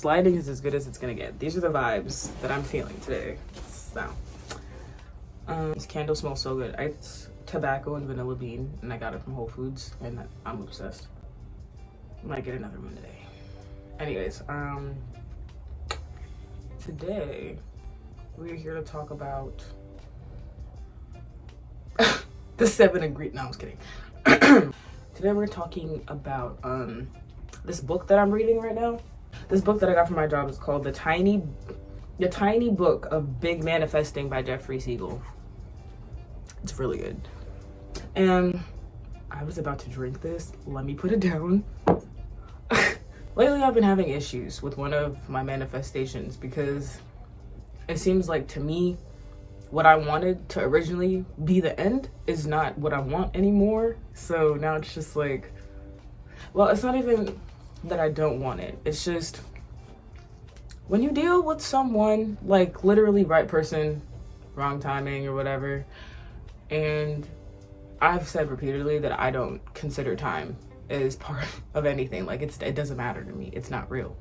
lighting is as good as it's gonna get. These are the vibes that I'm feeling today. So, this candle smells so good. It's tobacco and vanilla bean, and I got it from Whole Foods, and I'm obsessed. Might get another one today. Anyways, today we're here to talk about the 7 ingredients. No, I was kidding. Today we're talking about this book that I'm reading right now. This book that I got from my job is called The Tiny Book of Big Manifesting by Jeffrey Siegel. It's really good. And I was about to drink this. Let me put it down. Lately, I've been having issues with one of my manifestations because it seems like, to me, what I wanted to originally be the end is not what I want anymore. So now it's just like, well, it's not even that I don't want it. It's just when you deal with someone, like literally right person, wrong timing or whatever, and I've said repeatedly that I don't consider time as part of anything. Like it doesn't matter to me. It's not real.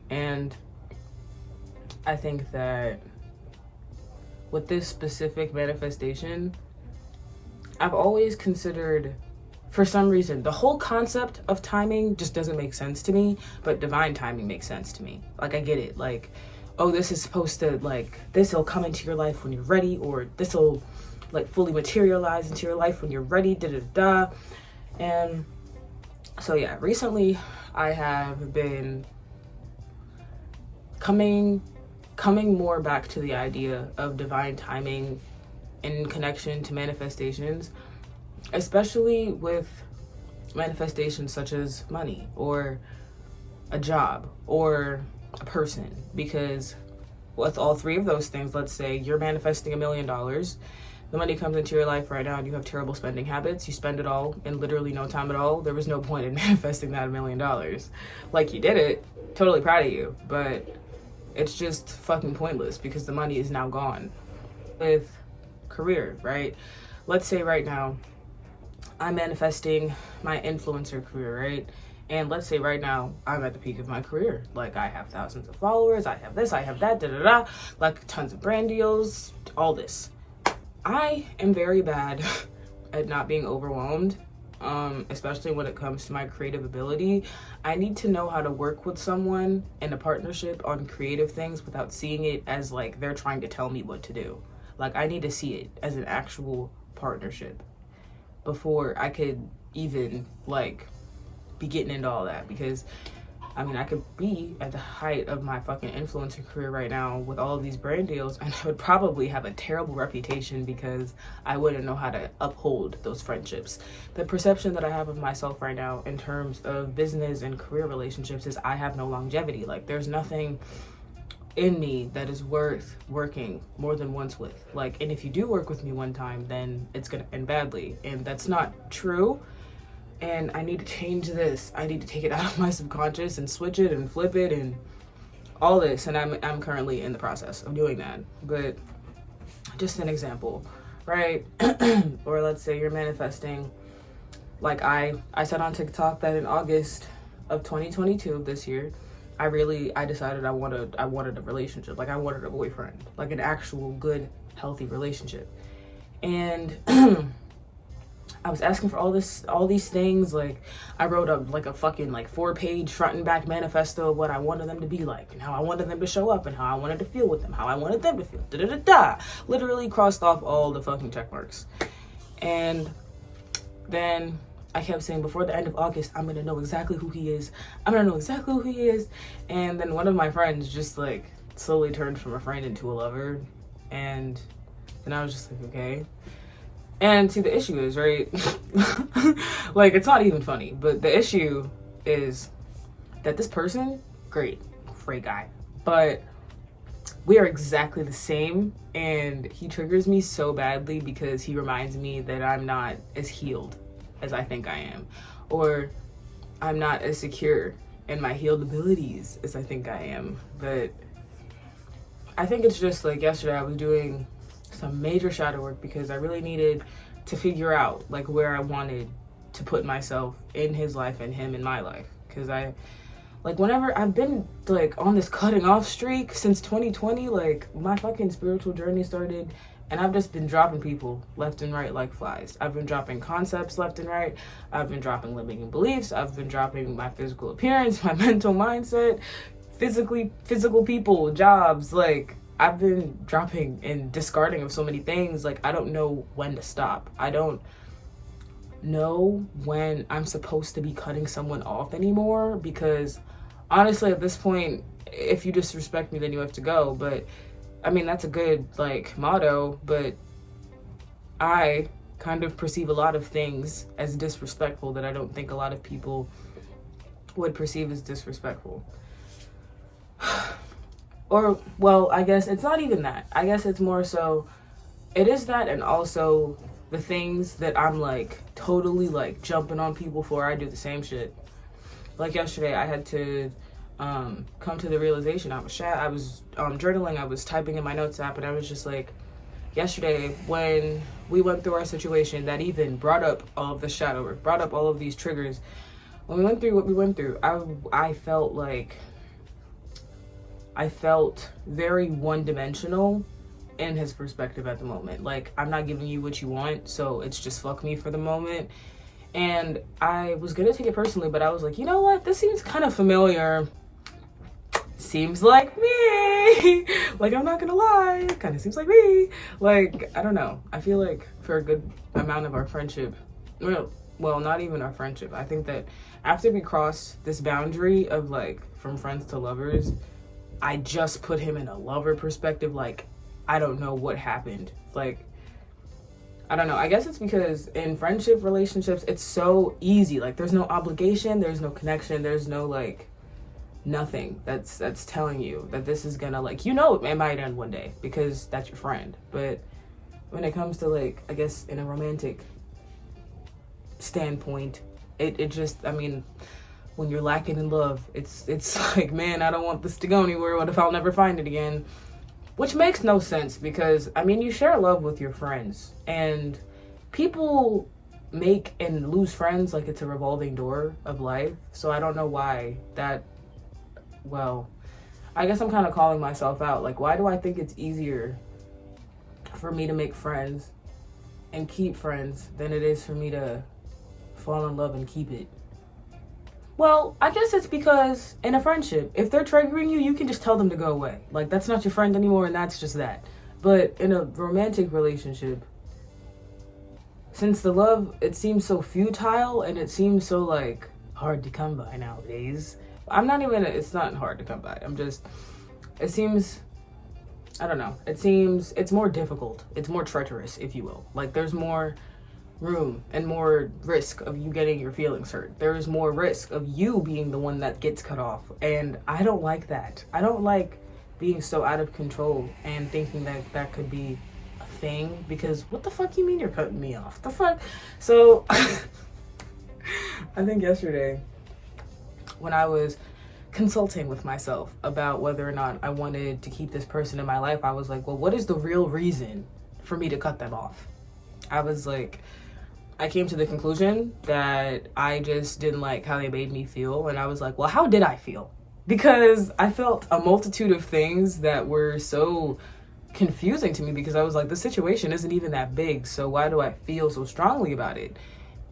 And I think that with this specific manifestation, I've always considered, for some reason, the whole concept of timing just doesn't make sense to me, but divine timing makes sense to me. Like, I get it. Like, oh, this is supposed to, like, this will come into your life when you're ready, or this will, like, fully materialize into your life when you're ready, da-da-da. And so, yeah, recently I have been coming more back to the idea of divine timing in connection to manifestations, especially with manifestations such as money or a job or a person. Because with all three of those things, let's say you're manifesting $1 million, the money comes into your life right now and you have terrible spending habits, you spend it all in literally no time at all. There was no point in manifesting that $1 million. Like, you did it, totally proud of you, but it's just fucking pointless because the money is now gone. With career, right? Let's say right now I'm manifesting my influencer career, right? And let's say right now I'm at the peak of my career. Like, I have thousands of followers, I have this, I have that, da-da-da, like tons of brand deals, all this. I am very bad at not being overwhelmed, especially when it comes to my creative ability. I need to know how to work with someone in a partnership on creative things without seeing it as like they're trying to tell me what to do. Like, I need to see it as an actual partnership before I could even like be getting into all that. Because I mean, I could be at the height of my fucking influencer career right now with all of these brand deals, and I would probably have a terrible reputation because I wouldn't know how to uphold those friendships. The perception that I have of myself right now in terms of business and career relationships is I have no longevity. Like, there's nothing in me that is worth working more than once with. Like, and if you do work with me one time, then it's gonna end badly, and that's not true. And I need to change this. I need to take it out of my subconscious and switch it and flip it and all this. And I'm currently in the process of doing that. But just an example, right? Or let's say you're manifesting. Like, I said on TikTok that in August of 2022, this year, I decided I wanted a relationship. Like, I wanted a boyfriend, like an actual good, healthy relationship. And I was asking for all these things. Like, I wrote up like a fucking like 4-page front and back manifesto of what I wanted them to be like, and how I wanted them to show up, and how I wanted to feel with them, how I wanted them to feel. Literally crossed off all the fucking check marks. And then I kept saying, before the end of August, I'm gonna know exactly who he is. I'm gonna know exactly who he is. And then one of my friends just like slowly turned from a friend into a lover. And then I was just like, okay. And see, the issue is, right, like, it's not even funny, but the issue is that this person, great guy, but we are exactly the same, and he triggers me so badly because he reminds me that I'm not as healed as I think I am, or I'm not as secure in my healed abilities as I think I am. But I think it's just like yesterday I was doing some major shadow work because I really needed to figure out like where I wanted to put myself in his life and him in my life, because I Like, whenever I've been, like, on this cutting off streak since 2020, like, my fucking spiritual journey started, and I've just been dropping people left and right like flies. I've been dropping concepts left and right. I've been dropping limiting beliefs. I've been dropping my physical appearance, my mental mindset, physical people, jobs. Like, I've been dropping and discarding of so many things. Like, I don't know when to stop. I don't know when I'm supposed to be cutting someone off anymore, because honestly, at this point, if you disrespect me, then you have to go. But I mean, that's a good, like, motto, but I kind of perceive a lot of things as disrespectful that I don't think a lot of people would perceive as disrespectful. Or, well, I guess it's not even that. I guess it's more so, it is that, and also the things that I'm, like, totally, like, jumping on people for, I do the same shit. Like, yesterday, I had to come to the realization. I was journaling, I was typing in my notes app, and I was just like, yesterday, when we went through our situation that even brought up all of the shadow work, brought up all of these triggers, when we went through what we went through, I felt like, I felt very one-dimensional in his perspective at the moment. Like, I'm not giving you what you want, so it's just fuck me for the moment. And I was gonna take it personally, but I was like, you know what? This seems kind of familiar. Seems like me. Like, I'm not gonna lie, it kind of seems like me. Like, I don't know. I feel like for a good amount of our friendship, well, not even our friendship, I think that after we crossed this boundary of, like, from friends to lovers, I just put him in a lover perspective. Like, I don't know what happened. Like, I don't know. I guess it's because in friendship relationships, it's so easy. Like, there's no obligation, there's no connection, there's no, like, nothing that's telling you that this is gonna, like, you know, it might end one day because that's your friend. But when it comes to, like, I guess in a romantic standpoint, it just, I mean, when you're lacking in love, it's like, man, I don't want this to go anywhere. What if I'll never find it again? Which makes no sense, because, I mean, you share love with your friends, and people make and lose friends like it's a revolving door of life. So I don't know why that, well, I guess I'm kind of calling myself out. Like, why do I think it's easier for me to make friends and keep friends than it is for me to fall in love and keep it? Well, I guess it's because in a friendship, if they're triggering you, you can just tell them to go away. Like, that's not your friend anymore, and that's just that. But in a romantic relationship, since the love, it seems so futile, and it seems so, like, hard to come by nowadays. It's not hard to come by. It seems, I don't know. It seems, it's more difficult. It's more treacherous, if you will. Like, there's more room and more risk of you getting your feelings hurt. There is more risk of you being the one that gets cut off. And I don't like that. I don't like being so out of control and thinking that that could be a thing, because what the fuck you mean you're cutting me off? The fuck? So I think yesterday when I was consulting with myself about whether or not I wanted to keep this person in my life, I was like, well, what is the real reason for me to cut them off? I came to the conclusion that I just didn't like how they made me feel. And I was like, well, how did I feel? Because I felt a multitude of things that were so confusing to me, because I was like, the situation isn't even that big, so why do I feel so strongly about it?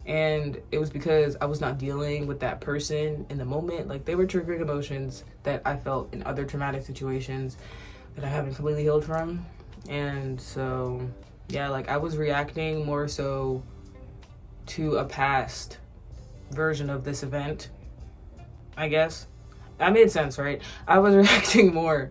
And it was because I was not dealing with that person in the moment. Like, they were triggering emotions that I felt in other traumatic situations that I haven't completely healed from. And so, yeah, like, I was reacting more so to a past version of this event, I guess. That made sense, right? I was reacting more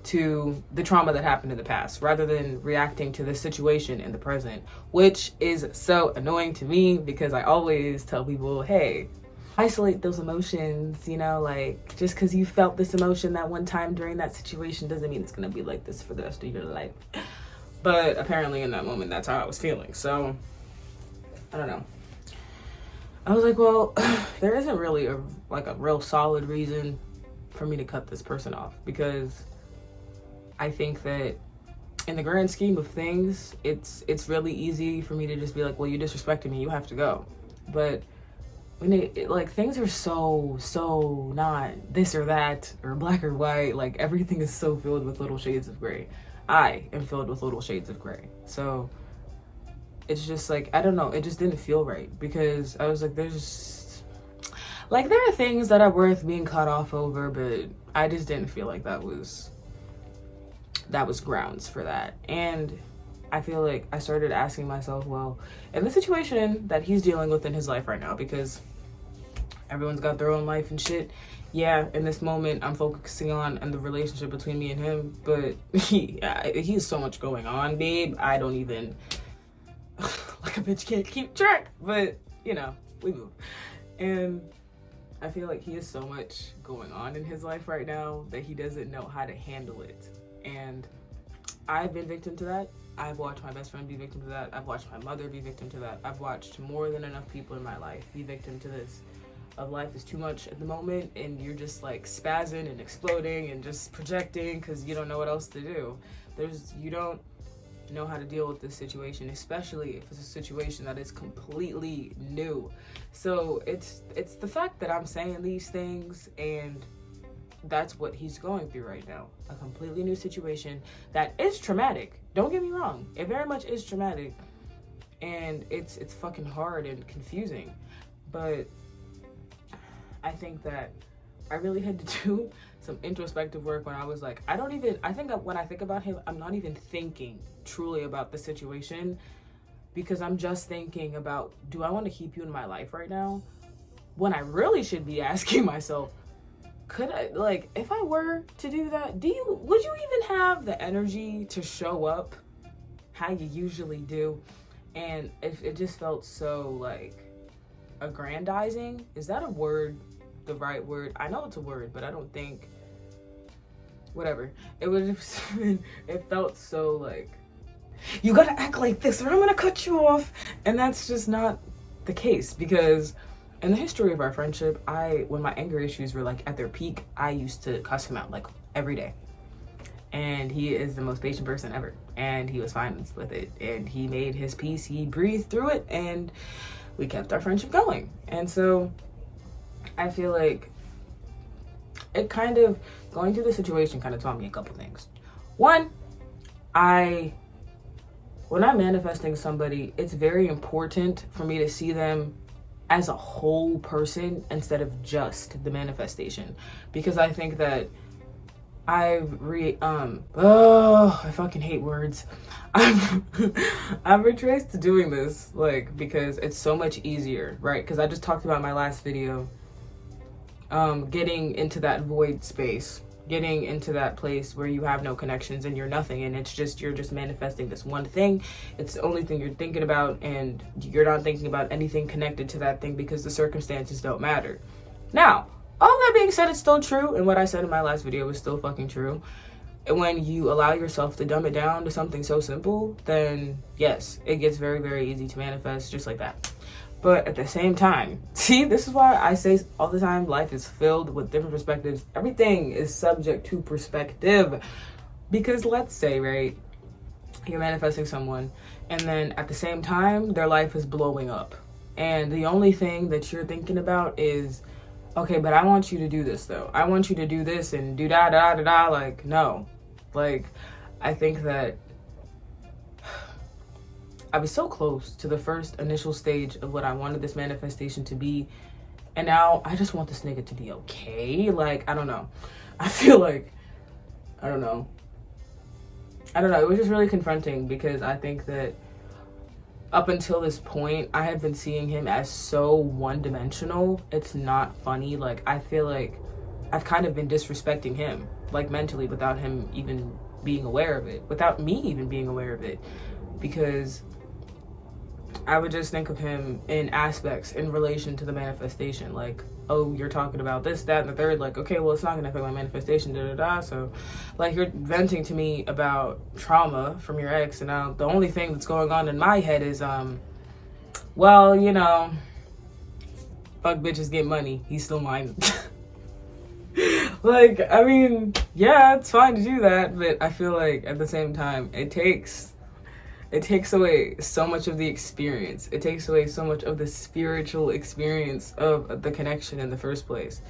to the trauma that happened in the past rather than reacting to the situation in the present, which is so annoying to me, because I always tell people, hey, isolate those emotions, you know, like, just because you felt this emotion that one time during that situation doesn't mean it's gonna be like this for the rest of your life. But apparently in that moment, that's how I was feeling. So I don't know. I was like, well, there isn't really a real solid reason for me to cut this person off, because I think that in the grand scheme of things, it's really easy for me to just be like, well, you disrespected me, you have to go. But when like things are so not this or that or black or white, like everything is so filled with little shades of gray. I am filled with little shades of gray. So it's just like, I don't know, it just didn't feel right, because I was like, there's like, there are things that are worth being cut off over, but I just didn't feel like that was grounds for that. And I feel like I started asking myself, well, in the situation that he's dealing with in his life right now, because everyone's got their own life and shit. Yeah, in this moment, I'm focusing on the relationship between me and him, but he has so much going on, babe. I don't even, like a bitch can't keep track, but you know, we move. And I feel like he has so much going on in his life right now that he doesn't know how to handle it. And I've been victim to that. I've watched my best friend be victim to that. I've watched my mother be victim to that. I've watched more than enough people in my life be victim to this. Of life is too much at the moment, and you're just like spazzing and exploding and just projecting because you don't know what else to do. You don't know how to deal with this situation, especially if it's a situation that is completely new. So it's the fact that I'm saying these things, and that's what he's going through right now. A completely new situation that is traumatic. Don't get me wrong. It very much is traumatic. And it's fucking hard and confusing. But I think that I really had to do some introspective work when I was like, I think that when I think about him, I'm not even thinking truly about the situation, because I'm just thinking about, do I want to keep you in my life right now? When I really should be asking myself, could I, like, if I were to do that, would you even have the energy to show up how you usually do? And it just felt so, like, aggrandizing. Is that a word? The right word? I know it's a word, but I don't think, whatever. It felt so, like, you gotta act like this or I'm gonna cut you off. And that's just not the case, because in the history of our friendship, when my anger issues were like at their peak, I used to cuss him out like every day. And he is the most patient person ever. And he was fine with it. And he made his peace, he breathed through it, and we kept our friendship going. And so I feel like it kind of, going through the situation kind of taught me a couple things. One, when I'm manifesting somebody, it's very important for me to see them as a whole person instead of just the manifestation, because I think that I fucking hate words. I've retraced to doing this, like, because it's so much easier, right? Because I just talked about in my last video, getting into that void space, getting into that place where you have no connections and you're nothing, and you're just manifesting this one thing. It's the only thing you're thinking about, and you're not thinking about anything connected to that thing because the circumstances don't matter. Now, all that being said, it's still true, and what I said in my last video is still fucking true. And when you allow yourself to dumb it down to something so simple, then yes, it gets very, very easy to manifest just like that. But at the same time, see, this is why I say all the time, life is filled with different perspectives. Everything is subject to perspective. Because let's say, right, you're manifesting someone, and then at the same time, their life is blowing up. And the only thing that you're thinking about is, okay, but I want you to do this, though. I want you to do this and do da-da-da-da. Like, no. Like, I think that I was so close to the first initial stage of what I wanted this manifestation to be, and now I just want this nigga to be okay. Like, I don't know. I feel like, I don't know. It was just really confronting, because I think that up until this point, I have been seeing him as so one-dimensional. It's not funny. Like, I feel like I've kind of been disrespecting him, like, mentally, without him even being aware of it, without me even being aware of it, because I would just think of him in aspects in relation to the manifestation. Like, oh, you're talking about this, that, and the third. Like, okay, well, it's not going to affect my manifestation, da-da-da. So, like, you're venting to me about trauma from your ex, and now the only thing that's going on in my head is, well, you know, fuck bitches get money. He's still mine. Like, I mean, yeah, it's fine to do that, but I feel like at the same time, it takes it takes away so much of the experience. It takes away so much of the spiritual experience of the connection in the first place.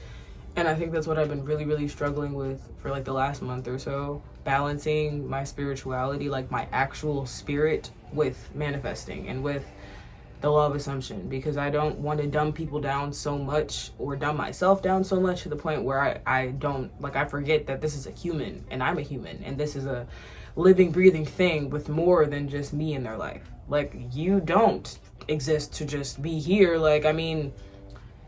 And I think that's what I've been really, really struggling with for like the last month or so, balancing my spirituality, like my actual spirit, with manifesting and with the law of assumption, because I don't want to dumb people down so much, or dumb myself down so much to the point where I forget that this is a human and I'm a human and this is a living, breathing thing with more than just me in their life. Like, you don't exist to just be here. Like, I mean,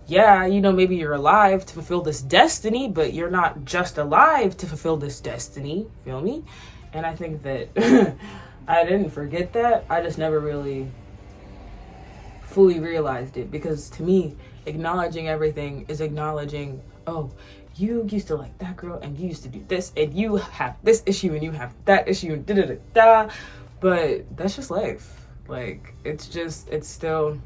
yeah, you know, maybe you're alive to fulfill this destiny, but you're not just alive to fulfill this destiny. Feel me? And I think that I didn't forget that. I just never really fully realized it, because to me, acknowledging everything is acknowledging, oh, you used to like that girl and you used to do this and you have this issue and you have that issue and da-da-da-da. But that's just life. Like, it still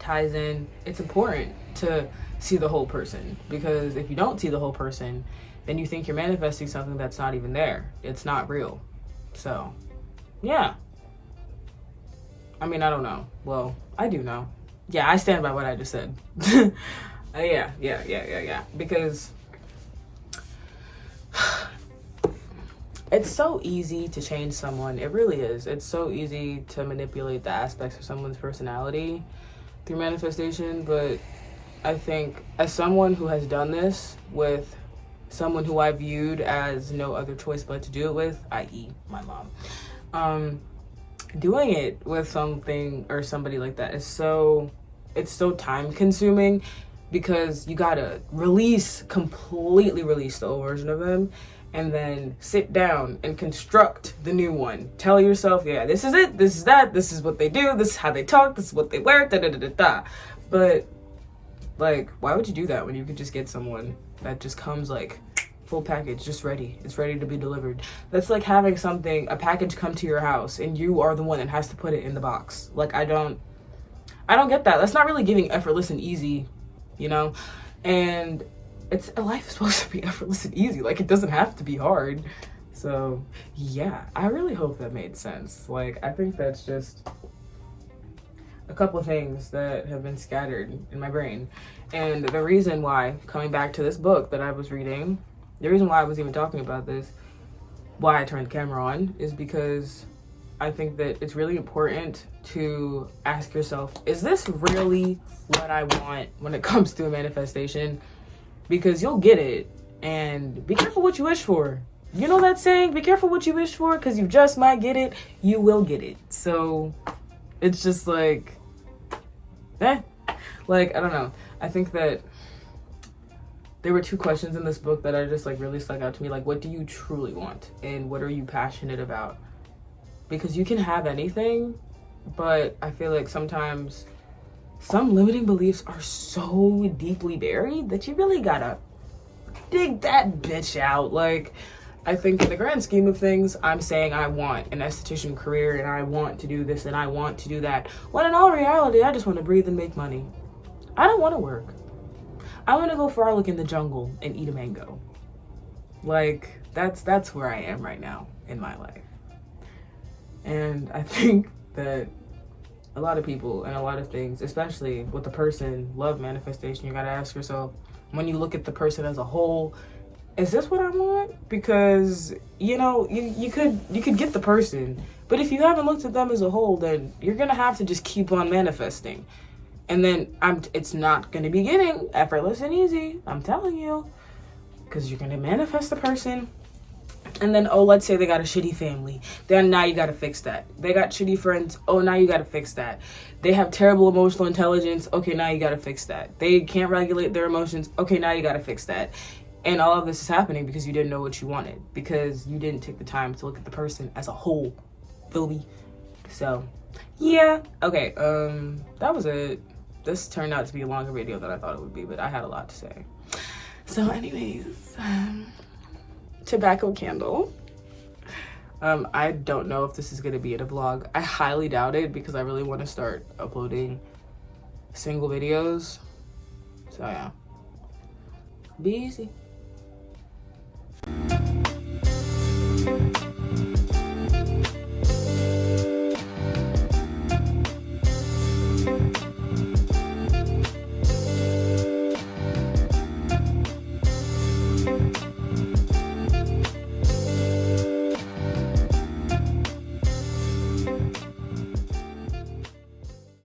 ties in. It's important to see the whole person, because if you don't see the whole person, then you think you're manifesting something that's not even there. It's not real. So, yeah. I mean, I don't know. Well, I do know. Yeah, I stand by what I just said. Yeah. Because it's so easy to change someone. It really is. It's so easy to manipulate the aspects of someone's personality through manifestation. But I think, as someone who has done this with someone who I viewed as no other choice but to do it with, i.e. my mom, doing it with something or somebody like that is it's so time consuming, because you gotta completely release the old version of them, and then sit down and construct the new one. Tell yourself, yeah, this is it, this is that, this is what they do, this is how they talk, this is what they wear, da-da-da-da-da. But, like, why would you do that when you could just get someone that just comes, like, full package, just ready. It's ready to be delivered. That's like having a package come to your house and you are the one that has to put it in the box. Like, I don't get that. That's not really giving effortless and easy, you know? And life is supposed to be effortless and easy. Like, it doesn't have to be hard. So yeah, I really hope that made sense. Like, I think that's just a couple of things that have been scattered in my brain. And the reason why, coming back to this book that I was reading, the reason why I was even talking about this, why I turned the camera on, is because I think that it's really important to ask yourself, is this really what I want when it comes to a manifestation? Because you'll get it, and be careful what you wish for. You know that saying, be careful what you wish for, because you just might get it. You will get it. So it's just like, like, I don't know. I think that there were two questions in this book that are just like really stuck out to me. Like, what do you truly want? And what are you passionate about? Because you can have anything, but I feel like sometimes some limiting beliefs are so deeply buried that you really gotta dig that bitch out. Like, I think in the grand scheme of things, I'm saying I want an esthetician career and I want to do this and I want to do that. When in all reality, I just want to breathe and make money. I don't want to work. I want to go frolic in the jungle and eat a mango. Like, that's where I am right now in my life. And I think that a lot of people and a lot of things, especially with the person, love manifestation, you got to ask yourself, when you look at the person as a whole, is this what I want? Because, you know, you could get the person, but if you haven't looked at them as a whole, then you're going to have to just keep on manifesting. And then it's not going to be getting effortless and easy, I'm telling you, because you're going to manifest the person. And then, oh, let's say they got a shitty family. Then now you got to fix that. They got shitty friends. Oh, now you got to fix that. They have terrible emotional intelligence. Okay, now you got to fix that. They can't regulate their emotions. Okay, now you got to fix that. And all of this is happening because you didn't know what you wanted, because you didn't take the time to look at the person as a whole. Feel me? So, yeah. Okay, that was it. This turned out to be a longer video than I thought it would be, but I had a lot to say. So anyways, tobacco candle. I don't know if this is going to be in a vlog. I highly doubt it, because I really want to start uploading single videos. So yeah, be easy.